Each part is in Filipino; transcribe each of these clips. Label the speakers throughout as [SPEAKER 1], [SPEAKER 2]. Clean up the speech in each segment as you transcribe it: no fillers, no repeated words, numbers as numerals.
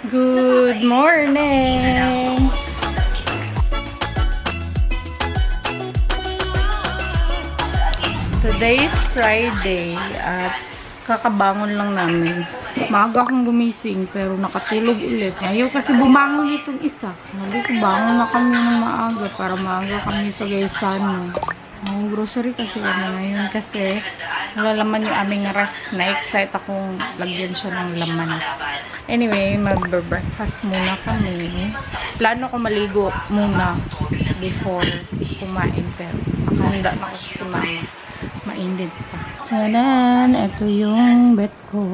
[SPEAKER 1] Good morning! Today is Friday at kakabangon lang namin. Maaga akong gumising pero nakatulog ulit. Ayaw kasi bumangon itong isa. Sabi ko, bangon na kami ng maaga para maaga kami sa Gaisano. Ang grocery kasi kami ngayon kasi nalalaman yung aming ref. Na-excite akong lagyan siya ng laman. Anyway, mag-breakfast muna kami. Plano ko maligo muna before kumain pero nakahanda na ako sa mama. Mainit pa. Sanan, ito yung bet ko.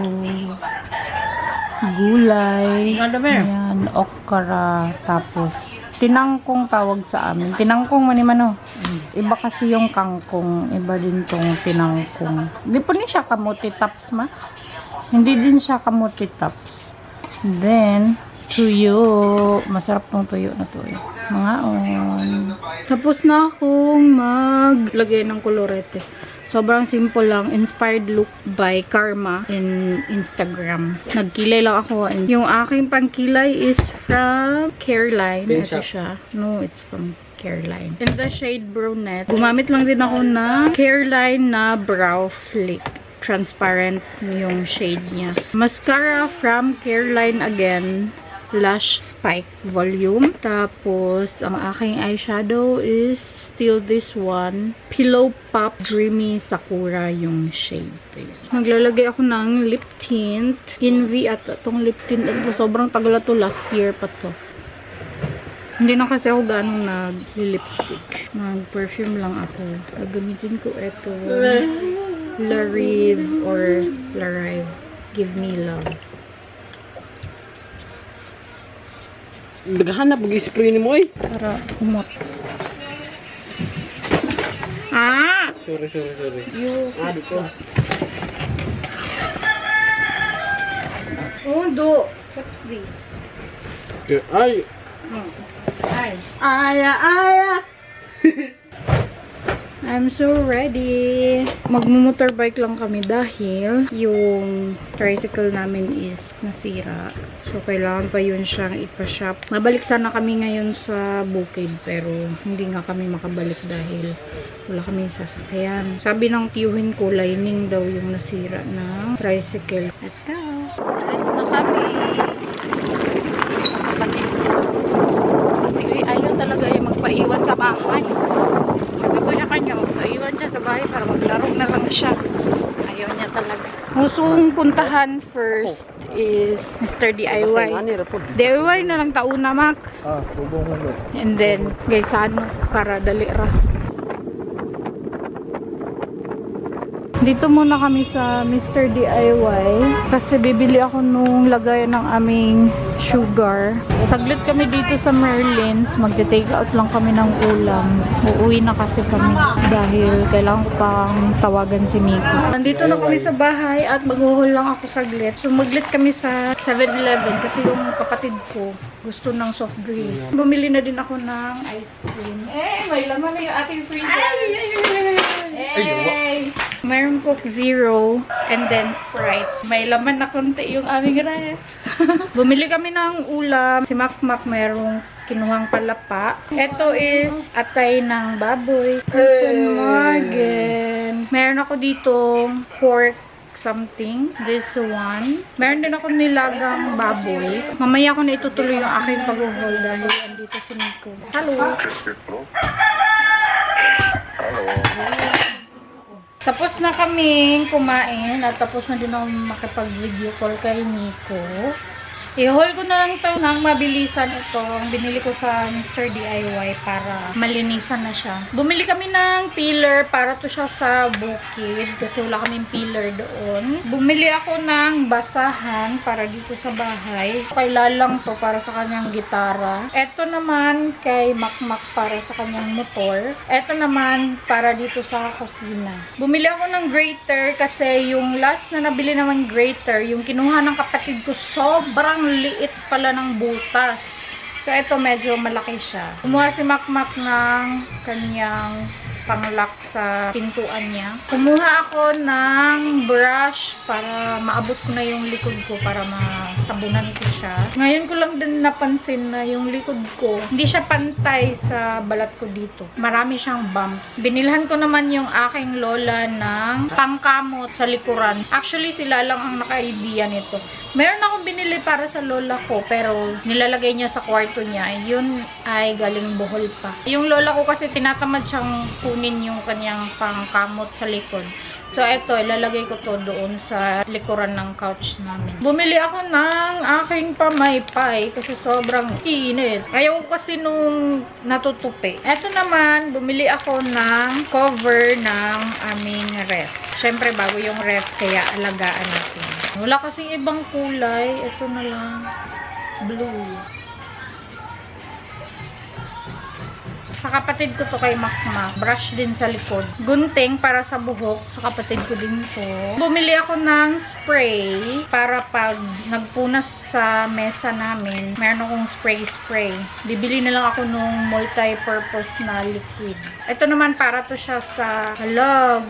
[SPEAKER 1] Gulay. Ayan, okra. Tapos, tinangkong tawag sa amin. Tinangkong manimano. Iba kasi yung kangkong. Iba din tong tinangkong. Hindi po din siya kamuti tops ma. Hindi din siya kamuti tops. Then, tuyo. Masarap tong tuyo na to eh. Mga on. Tapos na akong maglagay ng kolorete. Sobrang simple lang. Inspired look by Karma in Instagram. Nagkilay lang ako. And yung aking pangkilay is from Careline. Ito siya. No, it's from Careline. In the shade brunette. Gumamit lang din ako na Careline na brow flick. Transparent yung shade niya. Mascara from Careline again. Lash Spike Volume. Tapos, ang aking eyeshadow is still this one. Pillow Pop Dreamy Sakura yung shade. Maglalagay ako ng lip tint. Envy at itong lip tint. Sobrang tagal na to. Last year pa to. Hindi na kasi ako ganong nag-lipstick. Mag-perfume lang ako. Gagamitin ko ito. La Rive or La Rive. Give Me Love.
[SPEAKER 2] Naghahanap mag-spray ni mo eh.
[SPEAKER 1] Para umot. Ah!
[SPEAKER 2] Sorry. Dito.
[SPEAKER 1] Oh, do. What's this?
[SPEAKER 2] Okay. Ay!
[SPEAKER 1] Ay.
[SPEAKER 2] Aya!
[SPEAKER 1] I'm so ready. Magmumotorbike lang kami dahil yung tricycle namin is nasira. So, kailangan pa yun siyang ipa-shop. Mabalik sana kami ngayon sa Bukid pero hindi nga kami makabalik dahil wala kami sasakyan. Sabi ng tiyuhin ko, lining daw yung nasira na tricycle. Let's go! Alis na kami. Kapatid ko. Kasi ayaw talaga yung magpaiwan sa bahay. Sabi ko siya kanya, magpaiwan siya sa bahay para maglaro na lang siya. Ayaw niya talaga. Gusto kong puntahan first is Mr. DIY. DIY na lang tauna, Mac. And then, Gaisano para dali ra. Dito muna kami sa Mr. DIY kasi bibili ako nung lagayan ng aming sugar. Saglit kami dito sa Merlin's. Magte-take out lang kami ng ulam. Uuwi na kasi kami dahil kailangan ko pang tawagan si Miko. Nandito na kami sa bahay at maghuhol lang ako saglit. So maglit kami sa 7-Eleven kasi yung kapatid ko gusto ng soft drinks. Bumili na din ako ng ice cream. Eh, may laman na yung ating freezer. Hey! Meron Coke Zero and then Sprite. May laman na konti yung aming ref. Bumili kami ng ulam. Si Makmak merong kinuhang palapa. Ito is atay ng baboy. Morgan. Meron ako dito pork something. This one. Meron din ako nilagang baboy. Mamaya ko na itutuloy yung aking pag-haul dahil andito si Nico. Hello. Tapos na kaming kumain at tapos na din ako makipag-video call kay Nico. I-haul ko na lang ito ng mabilisan ito. Ang binili ko sa Mr. DIY para malinisan na siya. Bumili kami ng peeler para to siya sa bukid kasi wala kaming peeler doon. Bumili ako ng basahan para dito sa bahay. Kailan lang to para sa kanyang gitara. Ito naman kay Makmak para sa kanyang motor. Ito naman para dito sa kusina. Bumili ako ng grater kasi yung last na nabili naman grater, yung kinuha ng kapatid ko sobrang liit pala ng butas. So, ito medyo malaki siya. Kumuha si Makmak ng kanyang panglock sa pintuan niya. Kumuha ako ng brush para maabot ko na yung likod ko para masabunan ko siya. Ngayon ko lang din napansin na yung likod ko, hindi siya pantay sa balat ko dito. Marami siyang bumps. Binilhan ko naman yung aking lola ng pangkamot sa likuran. Actually, sila lang ang naka-idea nito. Meron akong binili para sa lola ko, pero nilalagay niya sa kwarto niya. Yun ay galing Bohol pa. Yung lola ko kasi tinatamad siyang kunin yung kanyang pangkamot sa likod. So, eto, ilalagay ko to doon sa likuran ng couch namin. Bumili ako ng aking pamaypay kasi sobrang init. Ayaw ko kasi nung natutupi. Eto naman, bumili ako ng cover ng aming ref. Syempre, bago yung ref, kaya alagaan natin. Wala kasing ibang kulay. Ito na lang. Blue. Sa kapatid ko to kay Makmak. Brush din sa likod. Gunting para sa buhok. Sa kapatid ko din to. Bumili ako ng spray para pag nagpunas sa mesa namin, meron akong spray. Bibili na lang ako nung multi-purpose na liquid. Ito naman para to siya sa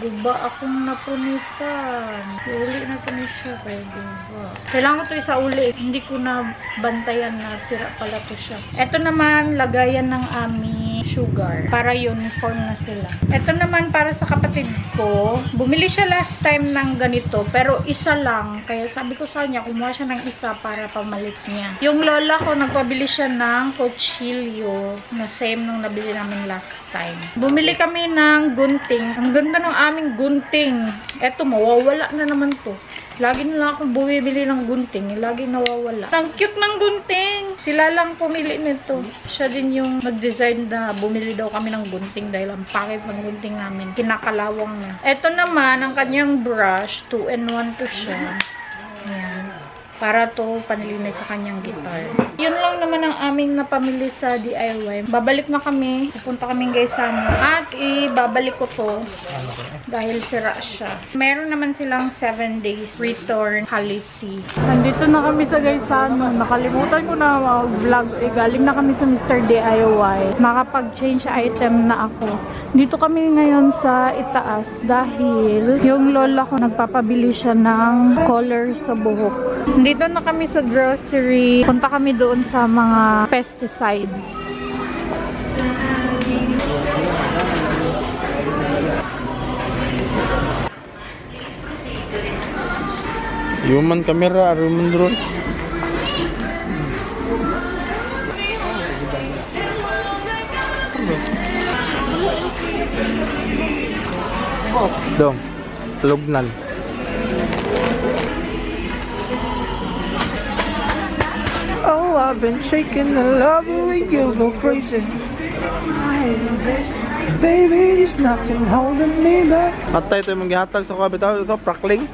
[SPEAKER 1] guba akong napunitan. Uli na to ni siya kay guba. Kailangan ko to isauli. Hindi ko na bantayan na sira pala to siya. Ito naman lagayan ng aming sugar. Para uniform na sila. Ito naman para sa kapatid ko. Bumili siya last time ng ganito. Pero isa lang. Kaya sabi ko sa kanya, kumuha siya ng isa para pamalit niya. Yung lola ko, nagpabili siya ng kutsilyo na same nung nabili namin last time. Bumili kami ng gunting. Ang ganda ng aming gunting. Eto, mawawala na naman to. Lagi na lang akong bumibili ng gunting. Lagi nawawala. Ang cute ng gunting. Sila lang pumili nito. Siya din yung nag-design na bumili daw kami ng gunting dahil ang pakit ng gunting namin. Kinakalawang na. Ito naman, ang kanyang brush. 2-in-1 to siya. Ayan. Para to panilinis sa kanyang guitar. Yun lang naman ang aming napamili sa DIY. Babalik na kami. Pupunta kami guys sa at ibabalik ko to dahil sira siya. Meron naman silang 7 days return policy. Nandito na kami sa guys sa nakalimutan ko na mag-vlog. Galing na kami sa Mr. DIY. Nakapag-change item na ako. Dito kami ngayon sa itaas dahil yung lola ko nagpapabili siya ng color sa buhok. Dito na kami sa grocery. Punta kami doon sa mga pesticides.
[SPEAKER 2] Human camera, human drone. Dong, lugnan.
[SPEAKER 3] Oh, I've been shaking the love with you, go crazy. Baby, there's nothing holding me back.
[SPEAKER 2] Patay ito yung maghihatag sa kabitaw. Ito, prakling.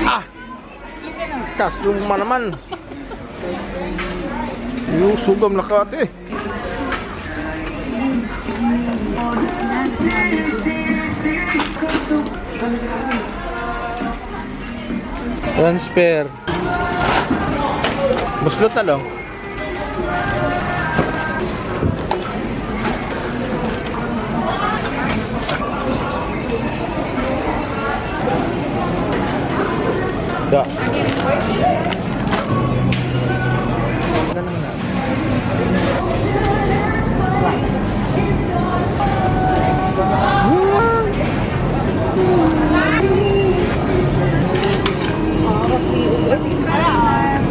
[SPEAKER 2] Ah! Kasluma naman. Yung sugam na ka ate. Transfer. Buslot na lang. So. Ganun na.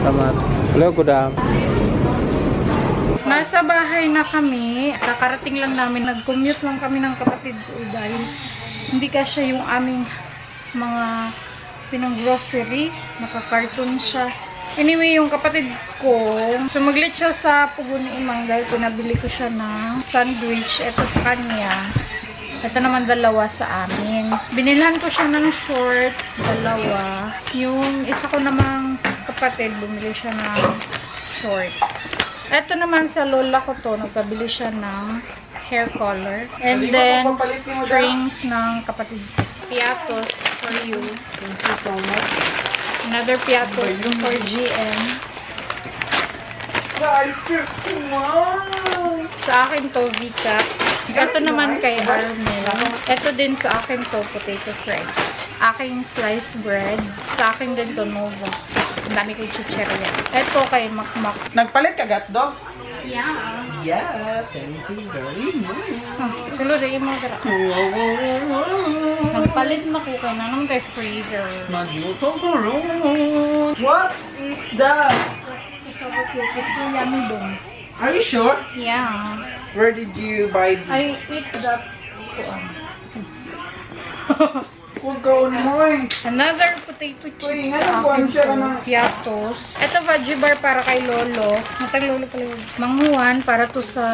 [SPEAKER 2] Tamat. Hello, kudam.
[SPEAKER 1] Nasa bahay na kami. Kakarating lang namin. Nag-commute lang kami ng kapatid ko dahil hindi kasi yung aming mga pinang-grocery. Naka-carton siya. Anyway, yung kapatid ko, sumaglit siya sa Pugo ni Imang dahil pinabili ko siya ng sandwich. Ito sa kanya. Ito naman dalawa sa amin. Binilhan ko siya ng shorts, dalawa. Yung isa ko namang kapatid, bumili siya ng shorts. Ito naman sa lola ko to, nagpabili siya ng hair color. And then, strings ng kapatid ko. Piatos for you.
[SPEAKER 2] Thank you so much.
[SPEAKER 1] Another piatos for GM.
[SPEAKER 3] ice cream. Wow!
[SPEAKER 1] Sa akin to, Vika. Ito naman kay Armel. Ito din sa akin to, potato fries. Aking sliced bread. Sa akin din to, Nova. Ang dami kong chicheria. Ito kay Makmak.
[SPEAKER 3] Nagpalit ka, Gatdog?
[SPEAKER 1] Yeah.
[SPEAKER 3] Yeah, thank you very much.
[SPEAKER 1] Sulo, di mo dara. Nagpalit na ko kay nanong kay freezer.
[SPEAKER 3] Nagluto ko ron. What is that?
[SPEAKER 1] It's yummy dong.
[SPEAKER 3] Are you sure?
[SPEAKER 1] Yeah.
[SPEAKER 3] Where did you buy this?
[SPEAKER 1] I eat that.
[SPEAKER 3] Huwag ka unoy.
[SPEAKER 1] Another potato chips
[SPEAKER 3] Uy,
[SPEAKER 1] sa
[SPEAKER 3] ano
[SPEAKER 1] akin
[SPEAKER 3] siya
[SPEAKER 1] to.
[SPEAKER 3] ka na?
[SPEAKER 1] Piatos. Ito veggie bar para kay Lolo. Matag Lolo pala yun. Manghuan para to sa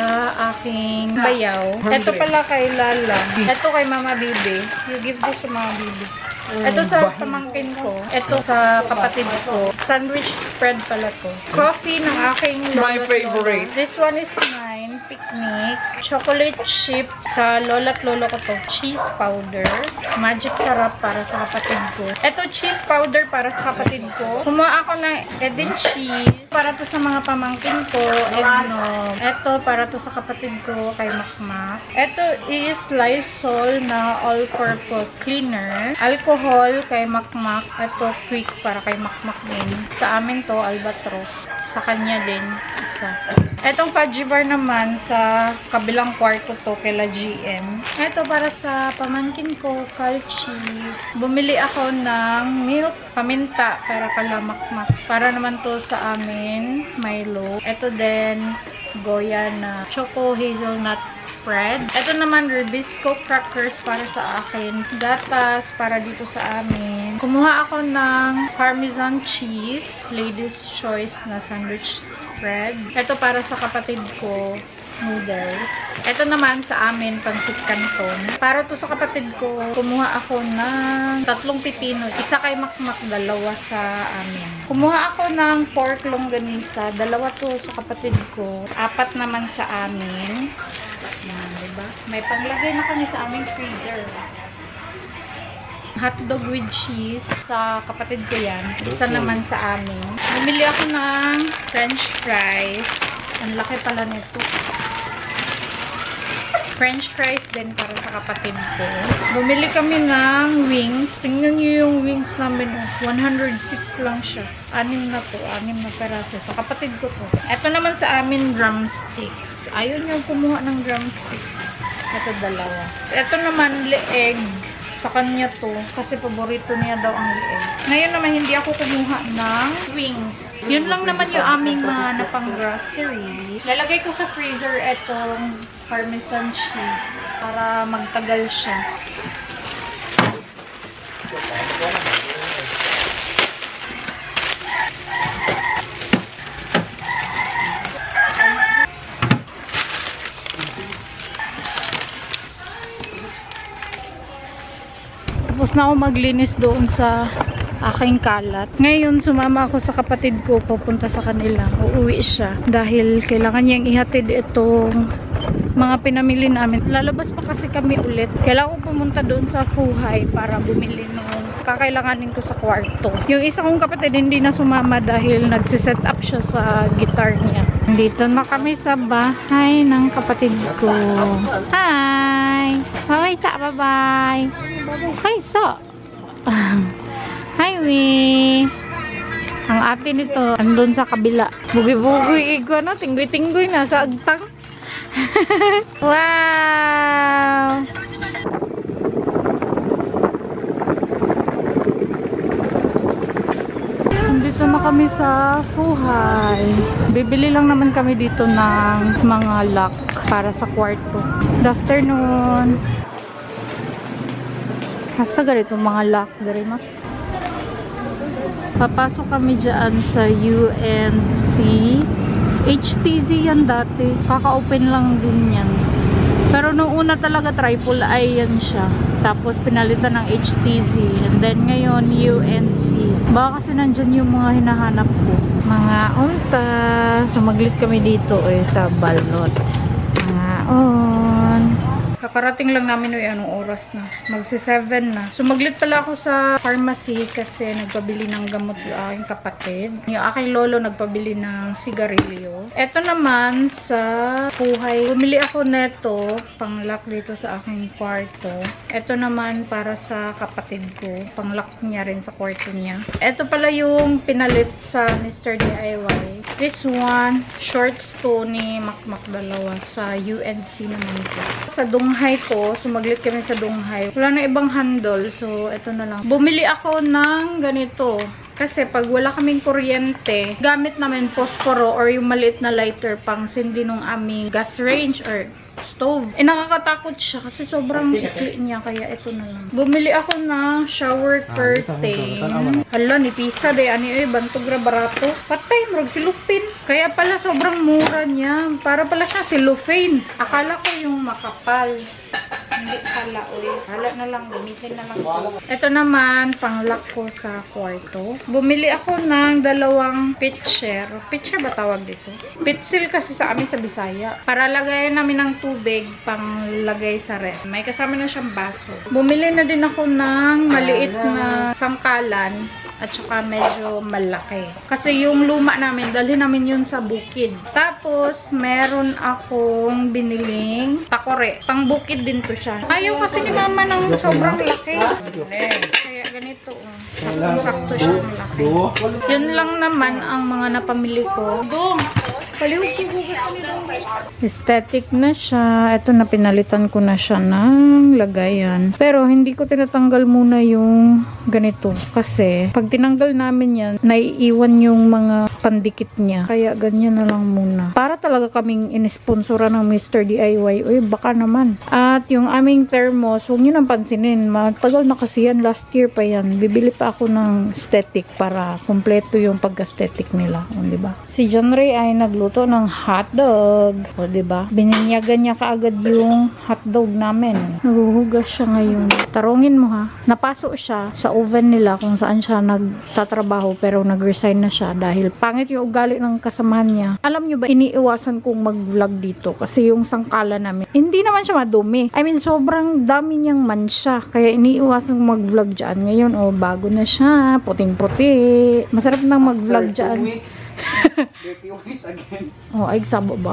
[SPEAKER 1] aking bayaw. Ito pala kay Lala. Ito kay Mama Bibi. You give this to Mama Bibi. Ito sa pamangkin ko. Ito sa kapatid ko. Sandwich spread pala to. Coffee ng aking
[SPEAKER 3] My
[SPEAKER 1] Lola't
[SPEAKER 3] favorite.
[SPEAKER 1] Lola. This one is mine. Picnic. Chocolate chip sa Lola't Lolo ko to. Cheese powder. Magic sarap para sa kapatid ko. Ito cheese powder para sa kapatid ko. Kumuha ako ng egg and cheese para to sa mga pamangkin ko. Eggnog. Ito para to sa kapatid ko kay Makmak. Ito is Lysol na all-purpose cleaner. Alcohol kay Makmak. Ito quick para kay Makmak din. Sa amin to Albatros. Sa kanya din isa. Etong fudgy bar naman sa kabilang kwarto to kila GM. Ito para sa pamangkin ko, cheese. Bumili ako ng milk, paminta para kala Makmak. Para naman to sa amin, Milo. Ito din, Goya na choco hazelnut spread. Ito naman, Ribisco crackers para sa akin. Gatas para dito sa amin. Kumuha ako ng Parmesan cheese, Lady's Choice na sandwich spread. Ito para sa kapatid ko, noodles. Ito naman sa amin, pancit canton. Para to sa kapatid ko, kumuha ako ng 3 pipino. Isa kay Makmak, 2 sa amin. Kumuha ako ng pork longganisa. 2 to sa kapatid ko. 4 naman sa amin. Yan, diba? May panglagay na kami sa aming freezer. Hotdog with cheese sa kapatid ko yan. Isa naman sa amin. Bumili ako ng french fries. Ang laki pala nito. French fries din para sa kapatid ko. Bumili kami ng wings. Tingnan nyo yung wings namin. 106 lang siya. 6 na to. 6 na peraso. Sa kapatid ko to. Ito naman sa amin, drumsticks. Ayun yung kumuha ng drumsticks. Ito 2. Ito naman, leeg. Sa kanya to. Kasi paborito niya daw ang leeg. Ngayon naman, hindi ako kumuha ng wings. Yun lang naman yung aming mga napang grocery. Lalagay ko sa freezer itong Parmesan cheese para magtagal siya. Tapos na ako maglinis doon sa aking kalat. Ngayon, sumama ako sa kapatid ko, pupunta sa kanila. Uuwi siya. Dahil kailangan niyang ihatid itong mga pinamili namin. Lalabas pa kasi kami ulit. Kailangan ko pumunta doon sa Fuhay para bumili nung kakailanganin ko sa kwarto. Yung isa kong kapatid hindi na sumama dahil nagsiset up siya sa guitar niya. Dito na kami sa bahay ng kapatid ko. Hi! Hi, sa bye-bye! Hi, sa! Hi, Wee! Ang ate nito, andun sa kabila. Bugi-bugi, ano, tinggoy-tinggoy na sa agtang. Wow! Dito na kami sa Fuhay. Bibili lang naman kami dito ng mga lock para sa kwarto. Good afternoon. Hasta ganito mga lock. Garima. Papasok kami dyan sa UNC. HTZ yan dati. Kaka-open lang din yan. Pero nung una talaga triple I yan siya. Tapos pinalitan ng HTZ. And then ngayon UNC. Baka kasi nandyan yung mga hinahanap ko. Mga unta. Sumaglit kami dito sa balot. Mga on. Kakarating lang namin anong oras na. Magsi-7 na. Sumaglit pala ako sa pharmacy kasi nagpabili ng gamot yung aking kapatid. Yung aking lolo nagpabili ng sigarilyo. Ito naman sa Puhay. Bumili ako neto, pang-lock dito sa aking kwarto. Ito naman para sa kapatid ko. Pang-lock niya rin sa kwarto niya. Ito pala yung pinalit sa Mr. DIY. This one, shorts to ni Makmak dalawa sa UNC naman ko. Sa Dunghay to, sumaglit kami sa Dunghay. Wala na ibang handle, so ito na lang. Bumili ako ng ganito. Kasi pag wala kaming kuryente, gamit namin posporo or yung maliit na lighter pang sindi nung aming gas range or stove. Nakakatakot siya kasi sobrang ikli niya, kaya ito na lang. Bumili ako ng shower curtain. Hala, ni Pisa de ani bantog ra barato. Patay murag silupin. Kaya pala sobrang mura niya. Para pala siya silufin. Akala ko yung makapal. Hindi pala, hala na lang, gamitin na lang ko. Ito naman, pang-lock ko sa kwarto. Bumili ako ng dalawang pitcher. Pitcher ba tawag dito? Pitsil kasi sa amin sa Bisaya. Para lagayan namin ng tubig, pang-lagay sa ref. May kasama na siyang baso. Bumili na din ako ng maliit na sangkalan. At saka medyo malaki. Kasi yung luma namin, dalhin namin yun sa bukid. Tapos, meron akong biniling takore. Pang bukid din to siya. Ayaw kasi ni mama ng sobrang laki. Kaya ganito. Sakto siya ng laki. Yun lang naman ang mga napamili ko. Aesthetic na siya. Ito na, pinalitan ko na siya ng lagayan. Pero hindi ko tinatanggal muna yung ganito. Kasi pag tinanggal namin yan, naiiwan yung mga pandikit niya. Kaya ganyan na lang muna. Para talaga kaming inisponsora ng Mr. DIY. Uy, baka naman. At yung aming thermos, huwag nyo nang pansinin. Matagal na kasi yan. Last year pa yan. Bibili pa ako ng aesthetic para kumpleto yung pag-aesthetic nila. O, diba? Si John Ray ay nagluto ng hotdog. O, diba? Bininyagan niya kaagad yung hotdog namin. Naguhugas siya ngayon. Tarungin mo ha. Napaso siya sa oven nila kung saan siya nagtatrabaho pero nag-resign na siya dahil pangit yung ugali ng kasamahan niya. Alam nyo ba, iniiwasan kong mag-vlog dito kasi yung sangkala namin, hindi naman siya madumi. I mean, sobrang dami niyang mansya. Kaya iniiwasan kong mag-vlog dyan. Ngayon, bago na siya. Puting-puti. Masarap nang mag-vlog dyan.
[SPEAKER 2] 2 weeks. Dirty white again.
[SPEAKER 1] Ay, sabo ba?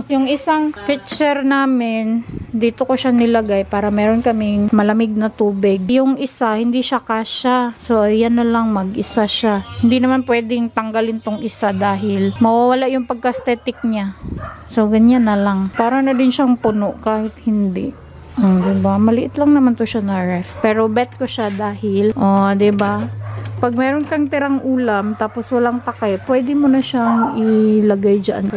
[SPEAKER 1] Yung isang pitcher namin, dito ko siya nilagay para meron kaming malamig na tubig. Yung isa, hindi siya kasya. So, yan na lang, mag-isa siya. Hindi naman pwedeng tanggalin tong isa dahil mawawala yung pagka-aesthetic niya. So, ganyan na lang. Para na din siyang puno kahit hindi. Diba? Maliit lang naman to siya na ref. Pero bet ko siya dahil, diba? Pag meron kang tirang ulam, tapos walang takay, pwede mo na siyang ilagay dyan.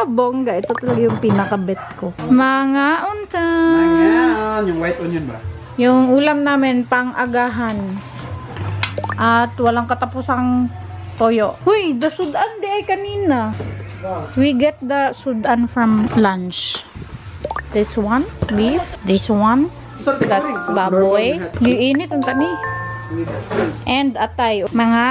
[SPEAKER 1] Bongga. Ito talaga yung pinaka-bet ko. Mga unta.
[SPEAKER 2] Yung white onion ba?
[SPEAKER 1] Yung ulam namin, pang-agahan. At walang katapusang toyo. Huy, the sudan di ay kanina. We get the sudan from lunch. This one, beef. This one, that's baboy. Giinit ang tani. And atay. Mga